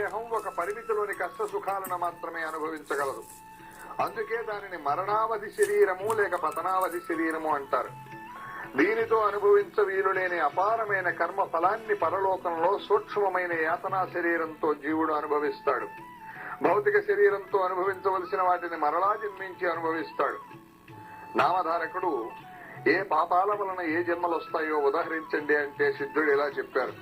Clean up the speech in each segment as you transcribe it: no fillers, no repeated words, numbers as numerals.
దేహం ఒక పరిమితిలోని కష్ట సుఖాలను మాత్రమే అనుభవించగలదు. అందుకే దానిని మరణావధి శరీరము లేక పతనావధి శరీరము అంటారు. దీనితో అనుభవించ వీలులేని అపారమైన కర్మ ఫలాన్ని పరలోకంలో సూక్ష్మమైన యాతనా శరీరంతో జీవుడు అనుభవిస్తాడు. భౌతిక శరీరంతో అనుభవించవలసిన వాటిని మరలా జన్మించి అనుభవిస్తాడు. నామధారకుడు ఏ పాపాల వలన ఏ జన్మలు వస్తాయో ఉదాహరించండి అంటే సిద్ధుడు ఇలా చెప్పారు.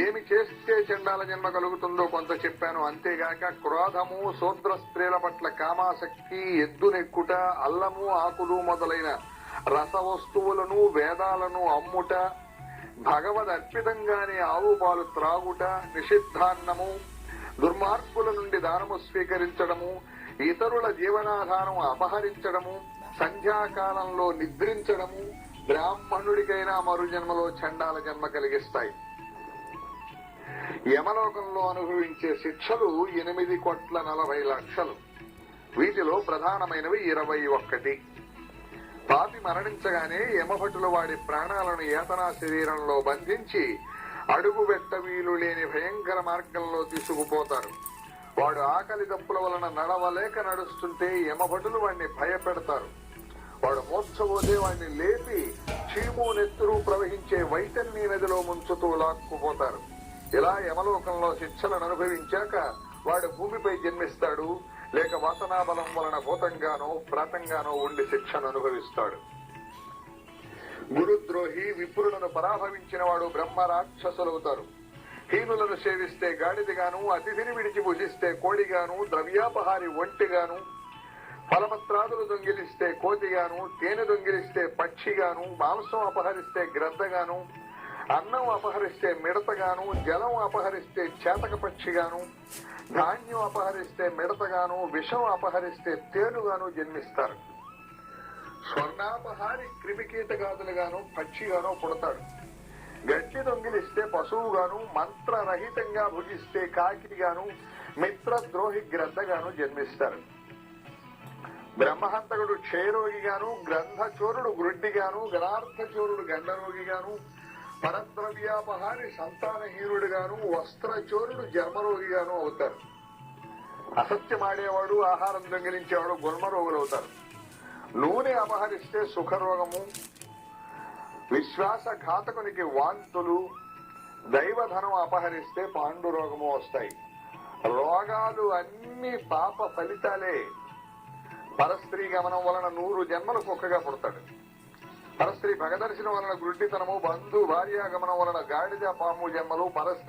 ఏమి చేస్తే చండాల జన్మ కలుగుతుందో కొంత చెప్పాను. అంతేగాక క్రోధము, శూద్ర స్త్రీల పట్ల కామాసక్తి, ఎద్దునెక్కుట, అల్లము ఆకులు మొదలైన రస వస్తువులను వేదాలను అమ్ముట, భగవద్ అర్పితంగానే ఆవు పాలు త్రాగుట, నిషిద్ధాన్నము, దుర్మార్గుల నుండి దానము స్వీకరించడము, ఇతరుల జీవనాధారం అపహరించడము, సంధ్యాకాలంలో నిద్రించడము బ్రాహ్మణుడికైనా మరు జన్మలో చండాల జన్మ కలిగిస్తాయి. యమలోకంలో అనుభవించే శిక్షలు 8,40,00,000. వీటిలో ప్రధానమైనవి 21. పాపి మరణించగానే యమభటులు వాడి ప్రాణాలను యాతనా శరీరంలో బంధించి అడుగు పెట్ట వీలు లేని భయంకర మార్గంలో తీసుకుపోతారు. వాడు ఆకలి దప్పుల వలన నడవలేక నడుస్తుంటే యమభటులు వాడిని భయపెడతారు. వాడు మోర్చబోతే వాడిని లేపి చీము నెత్తురు ప్రవహించే వైతన్ని నదిలో ముంచుతూ లాక్కుపోతారు. ఇలా యమలోకంలో శిక్షలను అనుభవించాక వాడు భూమిపై జన్మిస్తాడు, లేక వాసనాబలం వలన భూతంగానో ప్రాతంగానో ఉండి శిక్షను అనుభవిస్తాడు. గురుద్రోహి, విప్రులను పరాభవించిన వాడు బ్రహ్మ రాక్షసులవుతారు. హీనులను సేవిస్తే గాడిదగాను, అతిథిని విడిచి భుజిస్తే కోడిగాను, ద్రవ్యాపహారి ఒంటిగాను, ఫలపత్రాదులు దొంగిలిస్తే కోతిగాను, తేనె దొంగిలిస్తే పక్షిగాను, మాంసం అపహరిస్తే గ్రద్దగాను, అన్నం అపహరిస్తే మిడతగాను, జలం అపహరిస్తే చేతక పక్షిగాను, ధాన్యం అపహరిస్తే మిడతగాను, విషం అపహరిస్తే తేలుగాను జన్మిస్తారు. స్వర్ణాపహారి క్రిమికీటకాదులుగాను పక్షిగాను పుడతాడు. గడ్డి దొంగిలిస్తే పశువుగాను, మంత్రరహితంగా భుజిస్తే కాకిగాను, మిత్రద్రోహి గ్రద్దగాను జన్మిస్తారు. బ్రహ్మహంతకుడు క్షయరోగిగాను, గ్రంథచోరుడు గ్రుడ్డిగాను, గణార్థచోరుడు గండరోగిగాను, పరద్రవ్యాపహారి సంతానహీనుడుగాను, వస్త్రచోరుడు జన్మరోగిగాను అవుతారు. అసత్యమాడేవాడు, ఆహారం దొంగిలించేవాడు గుల్మరోగులు అవుతారు. నూనె అపహరిస్తే సుఖరోగము, విశ్వాసఘాతకునికి వాంతులు, దైవధనం అపహరిస్తే పాండురోగము వస్తాయి. రోగాలు అన్ని పాప ఫలితాలే. పరస్త్రీ గమనం వలన 100 జన్మలు కుక్కగా పుడతాడు. పరస్త్రీ భగదర్శనం వలన గుడ్డితనము, బంధు భార్యాగమనం వలన గాడిద పాము జన్మలు, పరస్త్రీ